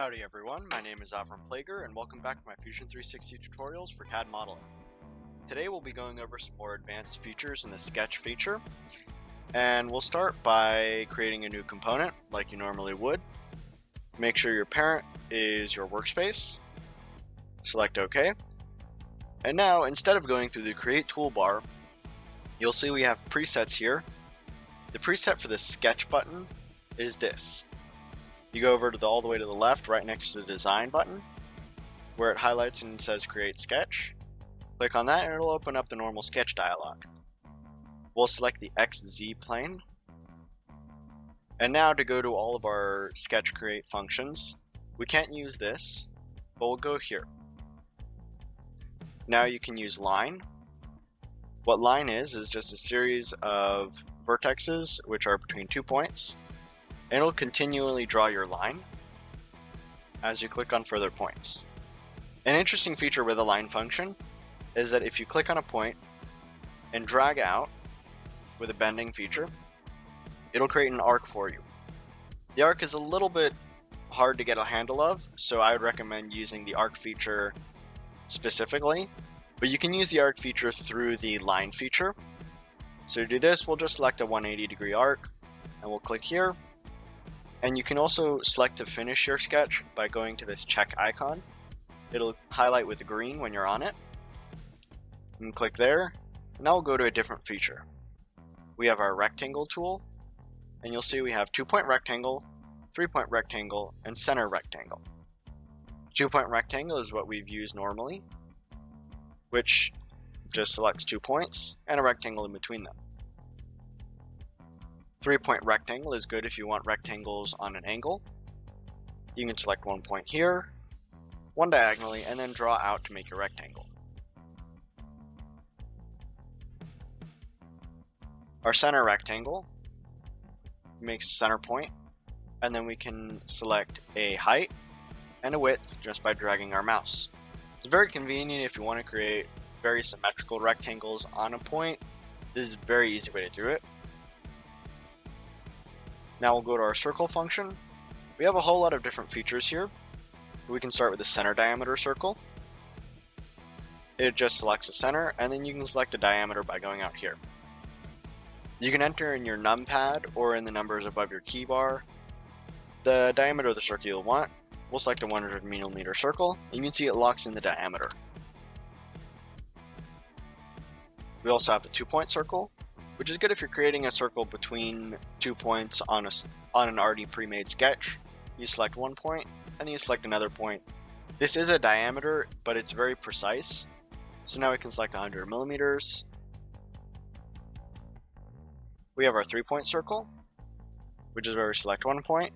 Howdy everyone, my name is Avram Plager and welcome back to my Fusion 360 tutorials for CAD modeling. Today we'll be going over some more advanced features in the sketch feature, and we'll start by creating a new component like you normally would. Make sure your parent is your workspace, select OK, and now instead of going through the Create toolbar, you'll see we have presets here. The preset for the sketch button is this. You go over to all the way to the left, right next to the design button, where it highlights and says create sketch. Click on that and it'll open up the normal sketch dialog. We'll select the XZ plane. And now to go to all of our sketch create functions, we can't use this, but we'll go here. Now you can use line. What line is just a series of vertexes which are between 2 points. And it'll continually draw your line as you click on further points. An interesting feature with the line function is that if you click on a point and drag out with a bending feature, it'll create an arc for you. The arc is a little bit hard to get a handle of, so I would recommend using the arc feature specifically, but you can use the arc feature through the line feature. So to do this, we'll just select a 180-degree arc and we'll click here. And you can also select to finish your sketch by going to this check icon. It'll highlight with green when you're on it. And click there. And now we'll go to a different feature. We have our rectangle tool. And you'll see we have 2-point rectangle, 3-point rectangle, and center rectangle. 2-point rectangle is what we've used normally, which just selects 2 points and a rectangle in between them. 3-point rectangle is good if you want rectangles on an angle. You can select 1 point here, 1 diagonally, and then draw out to make your rectangle. Our center rectangle makes a center point, and then we can select a height and a width just by dragging our mouse. It's very convenient if you want to create very symmetrical rectangles on a point. This is a very easy way to do it. Now we'll go to our circle function. We have a whole lot of different features here. We can start with the center diameter circle. It just selects a center, and then you can select a diameter by going out here. You can enter in your numpad or in the numbers above your key bar the diameter of the circle you'll want. We'll select a 100mm circle, and you can see it locks in the diameter. We also have a 2-point circle, which is good if you're creating a circle between 2 points on an already pre-made sketch. You select 1 point, and then you select another point. This is a diameter, but it's very precise. So now we can select 100mm. We have our 3-point circle, which is where we select 1 point.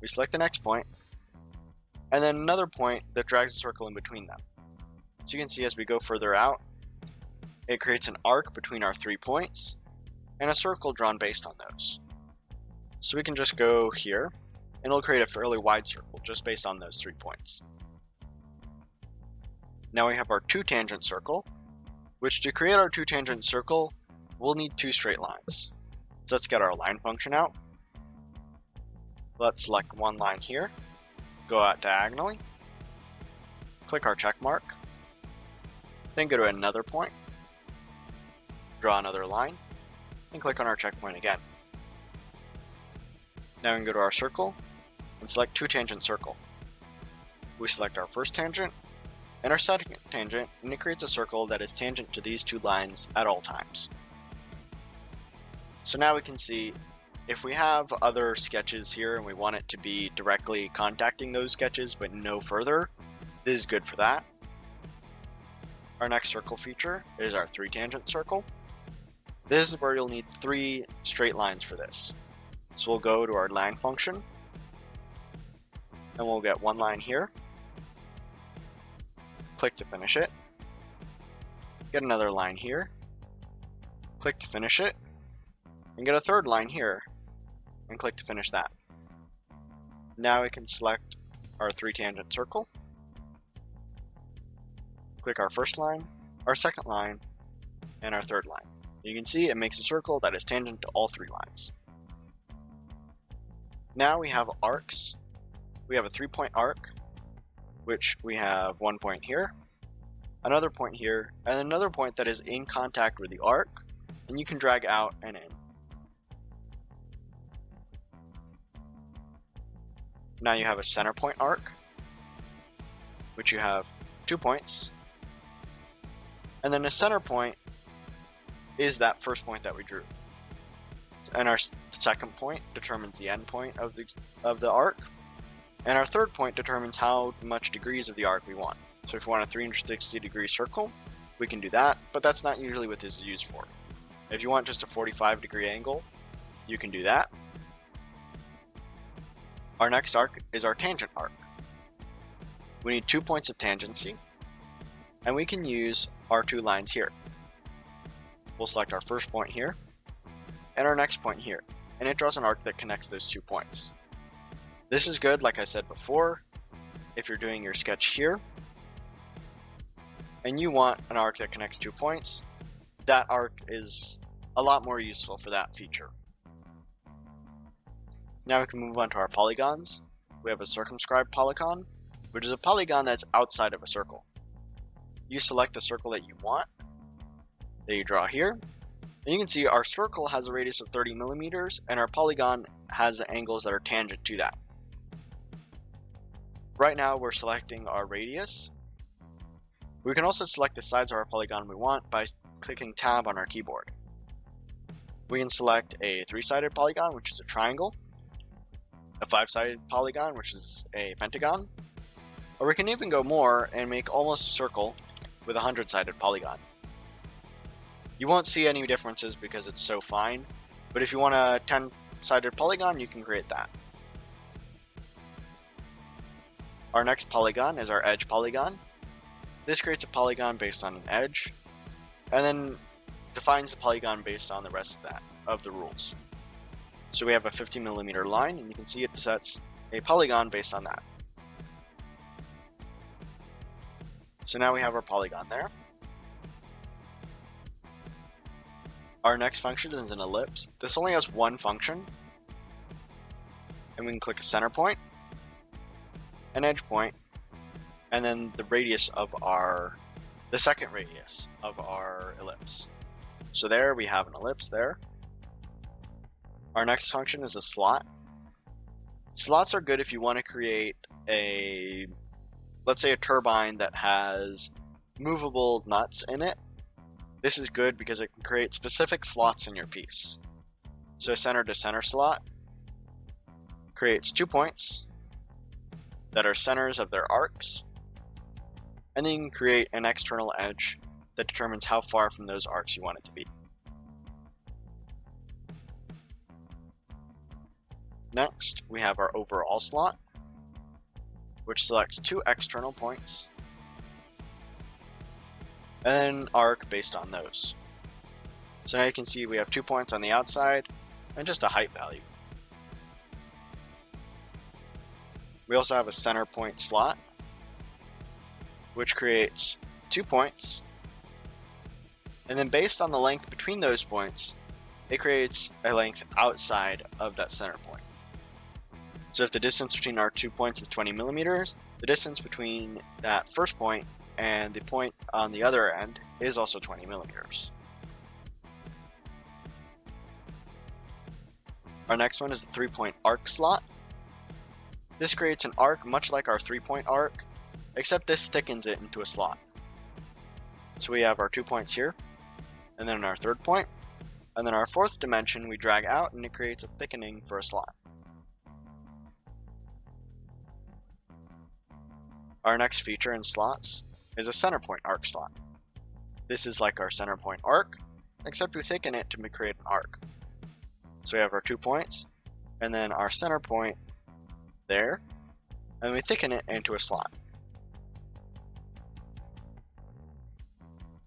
We select the next point, and then another point that drags a circle in between them. So you can see as we go further out, it creates an arc between our 3 points and a circle drawn based on those. So we can just go here and it'll create a fairly wide circle just based on those 3 points. Now we have our 2-tangent circle, which to create our 2-tangent circle, we'll need 2 straight lines. So let's get our line function out. Let's select 1 line here, go out diagonally, click our check mark, then go to another point, draw another line, and click on our checkpoint again. Now we can go to our circle and select 2-tangent circle. We select our first tangent and our second tangent, and it creates a circle that is tangent to these 2 lines at all times. So now we can see if we have other sketches here and we want it to be directly contacting those sketches but no further, this is good for that. Our next circle feature is our 3-tangent circle. This is where you'll need 3 straight lines for this. So we'll go to our line function, and we'll get 1 line here, click to finish it, get another line here, click to finish it, and get a 3rd line here, and click to finish that. Now we can select our 3-tangent circle, click our first line, our second line, and our 3rd line. You can see it makes a circle that is tangent to all 3 lines. Now we have arcs we have a 3-point arc, which we have 1 point here, another point here, and another point that is in contact with the arc, and you can drag out and in. Now you have a center point arc, which you have 2 points, and then a center point is that first point that we drew. And our second point determines the end point of the arc, and our third point determines how much degrees of the arc we want. So if we want a 360-degree circle, we can do that, but that's not usually what this is used for. If you want just a 45-degree angle, you can do that. Our next arc is our tangent arc. We need 2 points of tangency, and we can use our 2 lines here. We'll select our first point here, and our next point here, and it draws an arc that connects those 2 points. This is good, like I said before, if you're doing your sketch here, and you want an arc that connects 2 points, that arc is a lot more useful for that feature. Now we can move on to our polygons. We have a circumscribed polygon, which is a polygon that's outside of a circle. You select the circle that you want, that you draw here, and you can see our circle has a radius of 30 millimeters, and our polygon has angles that are tangent to that. Right now we're selecting our radius. We can also select the sides of our polygon we want by clicking Tab on our keyboard. We can select a 3-sided polygon, which is a triangle, a 5-sided polygon, which is a pentagon, or we can even go more and make almost a circle with a 100-sided polygon. You won't see any differences because it's so fine, but if you want a 10-sided polygon, you can create that. Our next polygon is our edge polygon. This creates a polygon based on an edge, and then defines the polygon based on the rest of the rules. So we have a 50 millimeter line, and you can see it sets a polygon based on that. So now we have our polygon there. Our next function is an ellipse. This only has one function, and we can click a center point, an edge point, and then the radius of the second radius of our ellipse. So there we have an ellipse there. Our next function is a slot. Slots are good if you want to create let's say a turbine that has movable nuts in it. This is good because it can create specific slots in your piece. So a center to center slot creates 2 points that are centers of their arcs, and then you can create an external edge that determines how far from those arcs you want it to be. Next, we have our overall slot, which selects 2 external points, and then arc based on those. So now you can see we have 2 points on the outside, and just a height value. We also have a center point slot, which creates 2 points, and then based on the length between those points, it creates a length outside of that center point. So if the distance between our 2 points is 20 millimeters, the distance between that first point and the point on the other end is also 20 millimeters. Our next one is the 3-point arc slot. This creates an arc much like our 3-point arc, except this thickens it into a slot. So we have our 2 points here, and then our third point, and then our fourth dimension we drag out, and it creates a thickening for a slot. Our next feature in slots is a center point arc slot. This is like our center point arc, except we thicken it to create an arc. So we have our 2 points, and then our center point there, and we thicken it into a slot.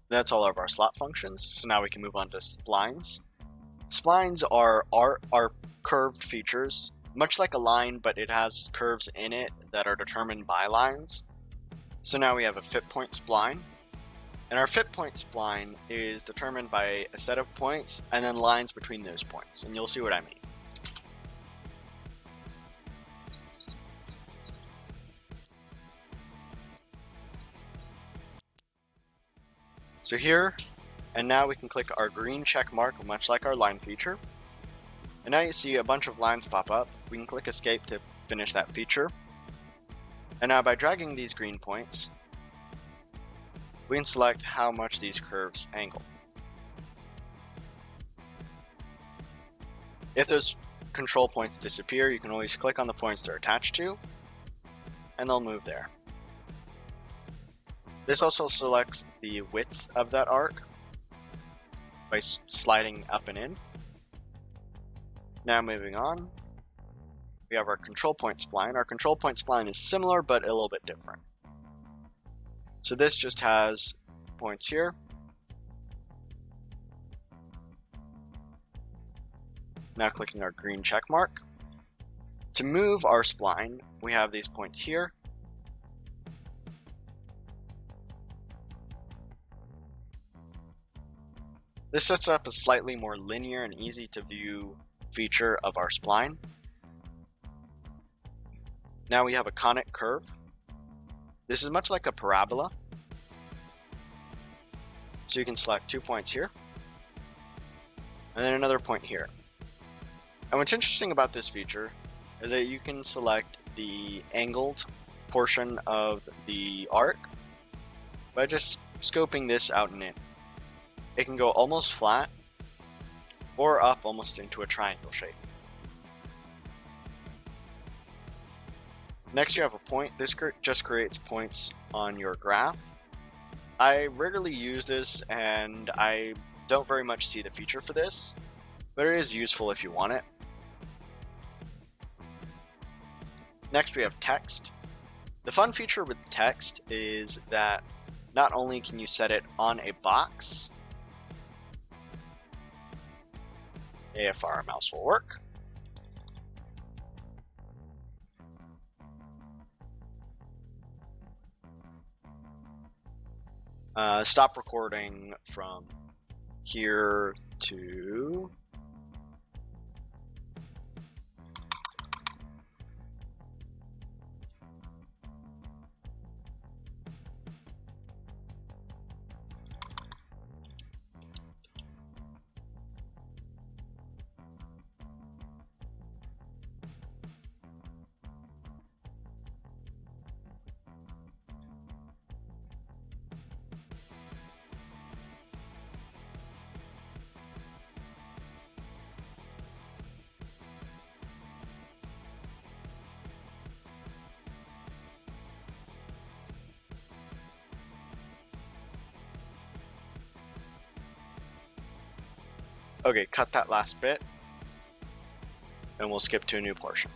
That's all of our slot functions, so now we can move on to splines. Splines are curved features, much like a line, but it has curves in it that are determined by lines. So now we have a fit point spline, and our fit point spline is determined by a set of points and then lines between those points, and you'll see what I mean. So here, and now we can click our green check mark, much like our line feature. And now you see a bunch of lines pop up. We can click escape to finish that feature. And now by dragging these green points, we can select how much these curves angle. If those control points disappear, you can always click on the points they're attached to, and they'll move there. This also selects the width of that arc by sliding up and in. Now moving on, we have our control point spline. Our control point spline is similar, but a little bit different. So this just has points here. Now clicking our green check mark. To move our spline, we have these points here. This sets up a slightly more linear and easy to view feature of our spline. Now we have a conic curve. This is much like a parabola. So you can select 2 points here, and then another point here. And what's interesting about this feature is that you can select the angled portion of the arc by just scoping this out and in. It can go almost flat or up almost into a triangle shape. Next you have a point. This just creates points on your graph. I rarely use this and I don't very much see the feature for this, but it is useful if you want it. Next we have text. The fun feature with text is that not only can you set it on a box, if our mouse will work, stop recording from here to okay, cut that last bit, and we'll skip to a new portion.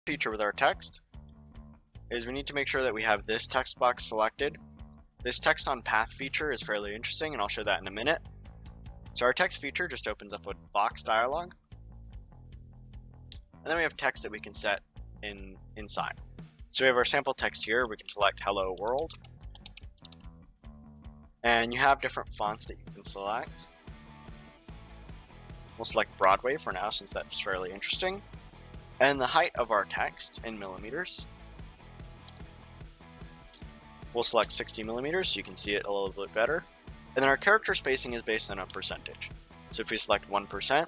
Feature with our text is we need to make sure that we have this text box selected. This text on path feature is fairly interesting, and I'll show that in a minute. So our text feature just opens up a box dialog, and then we have text that we can set inside. So we have our sample text here. We can select hello world, and you have different fonts that you can select. We'll select Broadway for now, since that's fairly interesting. And the height of our text in millimeters, we'll select 60 millimeters so you can see it a little bit better. And then our character spacing is based on a percentage. So if we select 1%,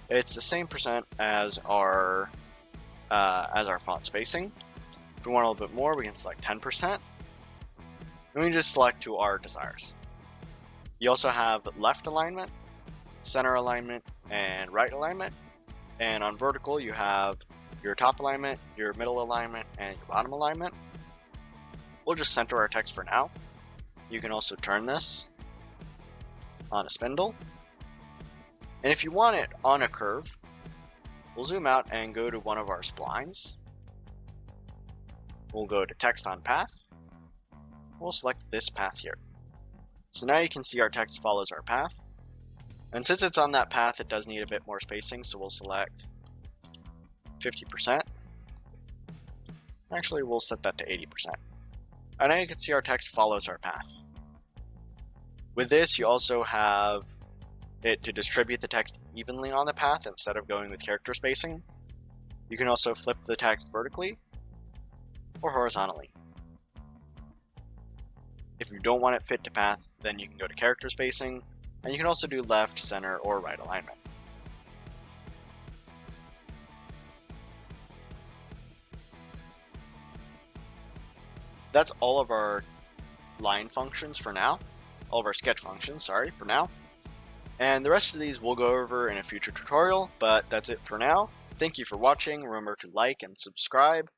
it's the same percent as our font spacing. If we want a little bit more, we can select 10%. And we just select to our desires. You also have left alignment, center alignment, and right alignment. And on vertical, you have your top alignment, your middle alignment, and your bottom alignment. We'll just center our text for now. You can also turn this. on a spindle. And if you want it on a curve, we'll zoom out and go to one of our splines. We'll go to text on path. We'll select this path here. So now you can see our text follows our path. And since it's on that path, it does need a bit more spacing, so we'll select 50%. Actually, we'll set that to 80%. And now you can see our text follows our path. With this, you also have it to distribute the text evenly on the path instead of going with character spacing. You can also flip the text vertically or horizontally. If you don't want it fit to path, then you can go to character spacing, and you can also do left, center, or right alignment. That's all of our line functions for now. All of our sketch functions, sorry, for now. And the rest of these we'll go over in a future tutorial, but that's it for now. Thank you for watching. Remember to like and subscribe,